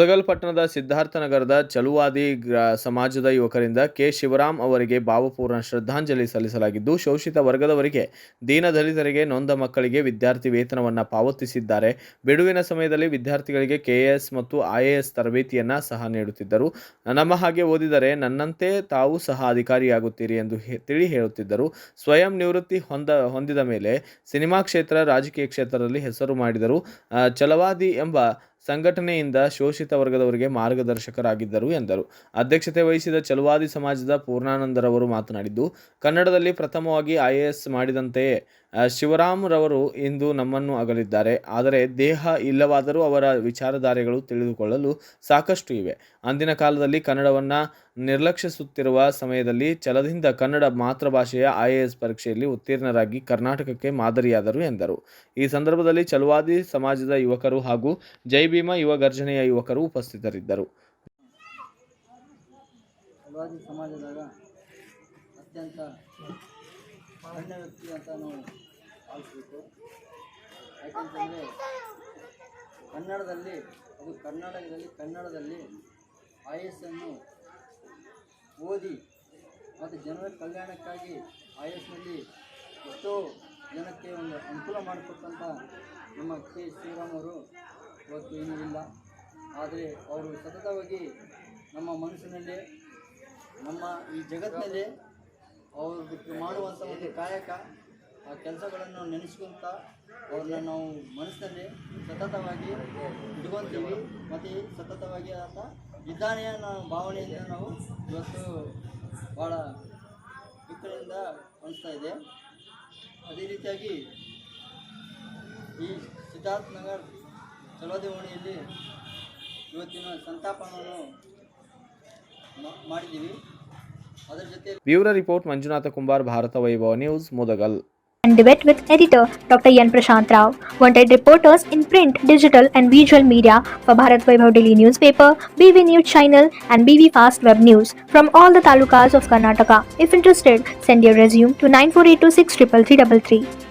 ಮುದಗಲ್ ಪಟ್ಟಣದ ಸಿದ್ಧಾರ್ಥನಗರದ ಚಲುವಾದಿ ಸಮಾಜದ ಯುವಕರಿಂದ ಕೆ ಶಿವರಾಮ್ ಅವರಿಗೆ ಭಾವಪೂರ್ಣ ಶ್ರದ್ಧಾಂಜಲಿ ಸಲ್ಲಿಸಲಾಗಿದ್ದು, ಶೋಷಿತ ವರ್ಗದವರಿಗೆ, ದೀನದಲಿತರಿಗೆ, ನೊಂದ ಮಕ್ಕಳಿಗೆ ವಿದ್ಯಾರ್ಥಿ ವೇತನವನ್ನು ಪಾವತಿಸಿದ್ದಾರೆ. ಬಿಡುವಿನ ಸಮಯದಲ್ಲಿ ವಿದ್ಯಾರ್ಥಿಗಳಿಗೆ ಕೆಎಎಸ್ ಮತ್ತು ಐಎಎಸ್ ತರಬೇತಿಯನ್ನು ಸಹ ನೀಡುತ್ತಿದ್ದರು. ನಮ್ಮ ಹಾಗೆ ಓದಿದರೆ ನನ್ನಂತೆ ತಾವು ಸಹ ಅಧಿಕಾರಿಯಾಗುತ್ತೀರಿ ಎಂದು ತಿಳಿ ಹೇಳುತ್ತಿದ್ದರು. ಸ್ವಯಂ ನಿವೃತ್ತಿ ಹೊಂದಿದ ಮೇಲೆ ಸಿನಿಮಾ ಕ್ಷೇತ್ರ, ರಾಜಕೀಯ ಕ್ಷೇತ್ರದಲ್ಲಿ ಹೆಸರು ಮಾಡಿದರು. ಚಲವಾದಿ ಎಂಬ ಸಂಘಟನೆಯಿಂದ ಶೋಷಿತ ವರ್ಗದವರಿಗೆ ಮಾರ್ಗದರ್ಶಕರಾಗಿದ್ದರು ಎಂದರು. ಅಧ್ಯಕ್ಷತೆ ವಹಿಸಿದ ಚಲುವಾದಿ ಸಮಾಜದ ಪೂರ್ಣಾನಂದರವರು ಮಾತನಾಡಿದ್ದು, ಕನ್ನಡದಲ್ಲಿ ಪ್ರಥಮವಾಗಿ ಐಎಎಸ್ ಮಾಡಿದಂತೆಯೇ ಶಿವರಾಮ್ ರವರು ಇಂದು ನಮ್ಮನ್ನು ಅಗಲಿದ್ದಾರೆ. ಆದರೆ ದೇಹ ಇಲ್ಲವಾದರೂ ಅವರ ವಿಚಾರಧಾರೆಗಳು ತಿಳಿದುಕೊಳ್ಳಲು ಸಾಕಷ್ಟು ಇವೆ. ಅಂದಿನ ಕಾಲದಲ್ಲಿ ಕನ್ನಡವನ್ನು ನಿರ್ಲಕ್ಷಿಸುತ್ತಿರುವ ಸಮಯದಲ್ಲಿ ಛಲದಿಂದ ಕನ್ನಡ ಮಾತೃಭಾಷೆಯ ಐಎಎಸ್ ಪರೀಕ್ಷೆಯಲ್ಲಿ ಉತ್ತೀರ್ಣರಾಗಿ ಕರ್ನಾಟಕಕ್ಕೆ ಮಾದರಿಯಾದರು ಎಂದರು. ಈ ಸಂದರ್ಭದಲ್ಲಿ ಚಲುವಾದಿ ಸಮಾಜದ ಯುವಕರು ಹಾಗೂ ಜೈ ಭೀಮ ಯುವ ಗರ್ಜನೆಯ ಯುವಕರು ಉಪಸ್ಥಿತರಿದ್ದರು. ಚಲುವಾದಿ ಸಮಾಜದಾಗ ಅತ್ಯಂತ ಸಣ್ಣ ವ್ಯಕ್ತಿ ಅಂತ ನಾವು ಆಲಿಸಬೇಕು. ಯಾಕೆಂತಂದರೆ ಕನ್ನಡದಲ್ಲಿ ಐಎಎಸ್ ಅನ್ನು ಓದಿ ಮತ್ತು ಜನರ ಕಲ್ಯಾಣಕ್ಕಾಗಿ ಐಎಎಸ್ನಲ್ಲಿ ಎಷ್ಟೋ ಜನಕ್ಕೆ ಒಂದು ಅನುಕೂಲ ಮಾಡಿಕೊಟ್ಟಂಥ ನಮ್ಮ ಕೆ ಶಿವರಾಮ್ ಅವರು ಇವತ್ತು ಏನೂ ಇಲ್ಲ. ಆದರೆ ಅವರು ಸತತವಾಗಿ ನಮ್ಮ ಮನಸ್ಸಿನಲ್ಲಿ, ನಮ್ಮ ಈ ಜಗತ್ತಿನಲ್ಲಿ ಅವರು ಮಾಡುವಂಥ ಒಂದು ಕಾಯಕ, ಆ ಕೆಲಸಗಳನ್ನು ನೆನೆಸ್ಕೊಂತ ಅವ್ರನ್ನ ನಾವು ಮನಸ್ಸಿನಲ್ಲಿ ಸತತವಾಗಿ ಇಟ್ಕೊತೀವಿ. ಮತ್ತು ಸತತವಾಗಿ ಆತ ಇದ್ದಾನೆ ಅನ್ನೋ ಭಾವನೆಯಿಂದ ನಾವು ಇವತ್ತು ಭಾಳ ದುಃಖದಿಂದ ಅನಿಸ್ತಾ ಇದೆ. ಅದೇ ರೀತಿಯಾಗಿ ಈ ಸಿದ್ಧಾರ್ಥನಗರ್ ಚಲವಾದಿ ಓಣಿಯಲ್ಲಿ ಇವತ್ತಿನ ಸಂತಾಪವನ್ನು ಮಾಡಿದ್ದೀವಿ. ಅದರ ಜೊತೆ ಬ್ಯೂರೋ ರಿಪೋರ್ಟ್ ಮಂಜುನಾಥ ಕುಂಬಾರ್, ಭಾರತ ವೈಭವ news, Mudgal. And debate with editor Dr. Yan Prashant Rao. Wanted reporters in print, digital and visual media for Bharat Vaibhav Daily Newspaper, BV News Channel and BV Fast Web News from all the talukas of Karnataka. If interested, send your resume to 9482633333.